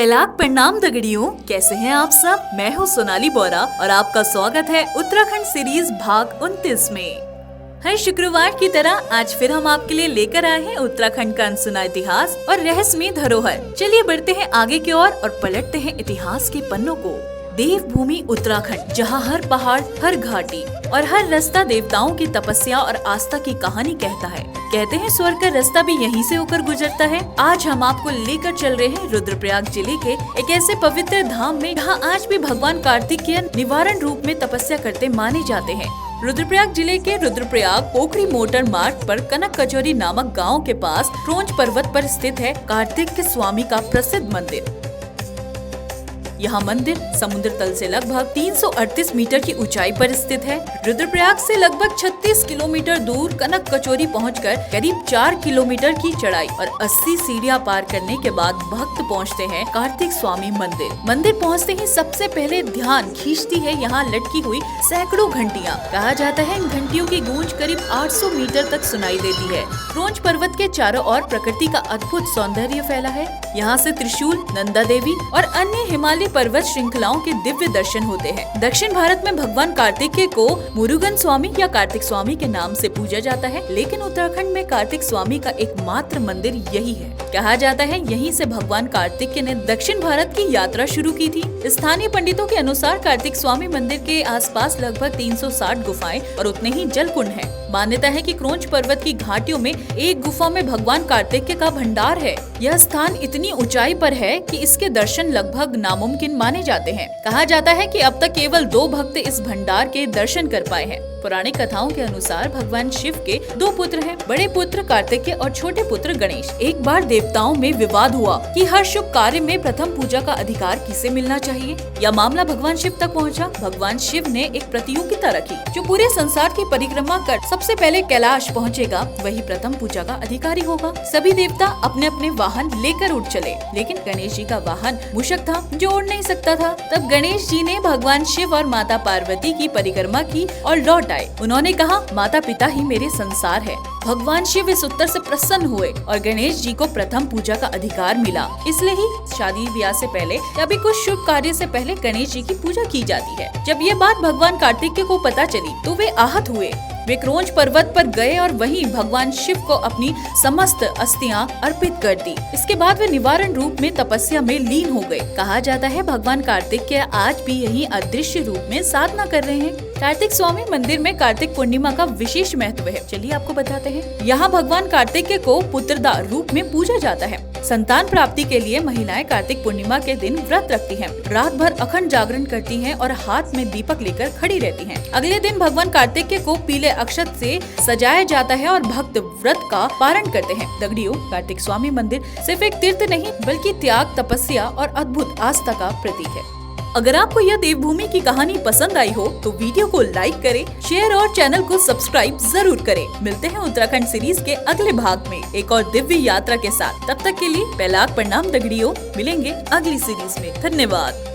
पहलाक प्रणाम दगड़ियों, कैसे हैं आप सब। मैं हूं सोनाली बोरा और आपका स्वागत है उत्तराखंड सीरीज भाग 29 में। हर शुक्रवार की तरह आज फिर हम आपके लिए लेकर आए हैं उत्तराखंड का अनसुना इतिहास और रहस्यमय धरोहर। चलिए बढ़ते हैं आगे की ओर और पलटते हैं इतिहास के पन्नों को। देवभूमि उत्तराखंड, जहां हर पहाड़, हर घाटी और हर रास्ता देवताओं की तपस्या और आस्था की कहानी कहता है। कहते हैं स्वर्ग का रास्ता भी यहीं से होकर गुजरता है। आज हम आपको लेकर चल रहे हैं रुद्रप्रयाग जिले के एक ऐसे पवित्र धाम में जहां आज भी भगवान कार्तिकेय निवारण रूप में तपस्या करते माने जाते हैं। रुद्रप्रयाग जिले के रुद्रप्रयाग पोखरी मोटर मार्ग पर कनक कचौरी नामक गांव के पास क्रोंच पर्वत पर स्थित है कार्तिकेय स्वामी का प्रसिद्ध मंदिर। यहाँ मंदिर समुद्र तल से लगभग 338 मीटर की ऊंचाई पर स्थित है। रुद्रप्रयाग से लगभग 36 किलोमीटर दूर कनक कचौरी पहुंचकर करीब 4 किलोमीटर की चढ़ाई और 80 सीढ़ियां पार करने के बाद भक्त पहुंचते हैं कार्तिक स्वामी मंदिर। मंदिर पहुंचते ही सबसे पहले ध्यान खींचती है यहाँ लटकी हुई सैकड़ों घंटियाँ। कहा जाता है इन घंटियों की गूंज करीब 800 मीटर तक सुनाई देती है। क्रोंच पर्वत के चारों ओर प्रकृति का अद्भुत सौंदर्य फैला है। यहाँ से त्रिशूल, नंदा देवी और अन्य हिमालय पर्वत श्रृंखलाओं के दिव्य दर्शन होते हैं। दक्षिण भारत में भगवान कार्तिकेय को मुरुगन स्वामी या कार्तिक स्वामी के नाम से पूजा जाता है, लेकिन उत्तराखंड में कार्तिक स्वामी का एकमात्र मंदिर यही है। कहा जाता है यहीं से भगवान कार्तिकेय ने दक्षिण भारत की यात्रा शुरू की थी। स्थानीय पंडितों के अनुसार कार्तिक स्वामी मंदिर के आसपास लगभग 360 गुफाएं और उतने ही जल कुंड हैं। मान्यता है कि क्रोंच पर्वत की घाटियों में एक गुफा में भगवान कार्तिकेय का भंडार है। यह स्थान इतनी ऊंचाई पर है कि इसके दर्शन लगभग नामुमकिन माने जाते हैं। कहा जाता है कि अब तक केवल 2 भक्त इस भंडार के दर्शन कर पाए हैं। पुरानी कथाओं के अनुसार भगवान शिव के 2 पुत्र हैं, बड़े पुत्र कार्तिकेय और छोटे पुत्र गणेश। एक बार देवताओं में विवाद हुआ कि हर शुभ कार्य में प्रथम पूजा का अधिकार किसे मिलना चाहिए। यह मामला भगवान शिव तक पहुंचा। भगवान शिव ने एक प्रतियोगिता रखी, जो पूरे संसार की परिक्रमा कर सबसे पहले कैलाश पहुंचेगा वही प्रथम पूजा का अधिकारी होगा। सभी देवता अपने अपने वाहन लेकर उठ चले, लेकिन गणेश जी का वाहन मूषक था जो उड़ नहीं सकता था। तब गणेश जी ने भगवान शिव और माता पार्वती की परिक्रमा की और लौट आए। उन्होंने कहा, माता पिता ही मेरे संसार है। भगवान शिव इस उत्तर से प्रसन्न हुए और गणेश जी को प्रथम पूजा का अधिकार मिला। इसलिए ही शादी ब्याह से पहले या भी कुछ शुभ कार्य से पहले गणेश जी की पूजा की जाती है। जब ये बात भगवान कार्तिकेय को पता चली तो वे आहत हुए। वे क्रोंच पर्वत पर गए और वहीं भगवान शिव को अपनी समस्त अस्थियां अर्पित कर दी। इसके बाद वे निवारण रूप में तपस्या में लीन हो गए। कहा जाता है भगवान कार्तिकेय आज भी यही अदृश्य रूप में साधना कर रहे हैं। कार्तिक स्वामी मंदिर में कार्तिक पूर्णिमा का विशेष महत्व है। चलिए आपको बताते हैं। यहाँ भगवान कार्तिकेय को पुत्रदा रूप में पूजा जाता है। संतान प्राप्ति के लिए महिलाएं कार्तिक पूर्णिमा के दिन व्रत रखती हैं, रात भर अखंड जागरण करती हैं और हाथ में दीपक लेकर खड़ी रहती हैं। अगले दिन भगवान कार्तिकेय को पीले अक्षत से सजाया जाता है और भक्त व्रत का पारण करते हैं। दगड़ियों, कार्तिक स्वामी मंदिर सिर्फ एक तीर्थ नहीं बल्कि त्याग, तपस्या और अद्भुत आस्था का प्रतीक है। अगर आपको यह देवभूमि की कहानी पसंद आई हो तो वीडियो को लाइक करें, शेयर और चैनल को सब्सक्राइब जरूर करें। मिलते हैं उत्तराखंड सीरीज के अगले भाग में एक और दिव्य यात्रा के साथ। तब तक के लिए पहलाक प्रणाम दगड़ियों। मिलेंगे अगली सीरीज में। धन्यवाद।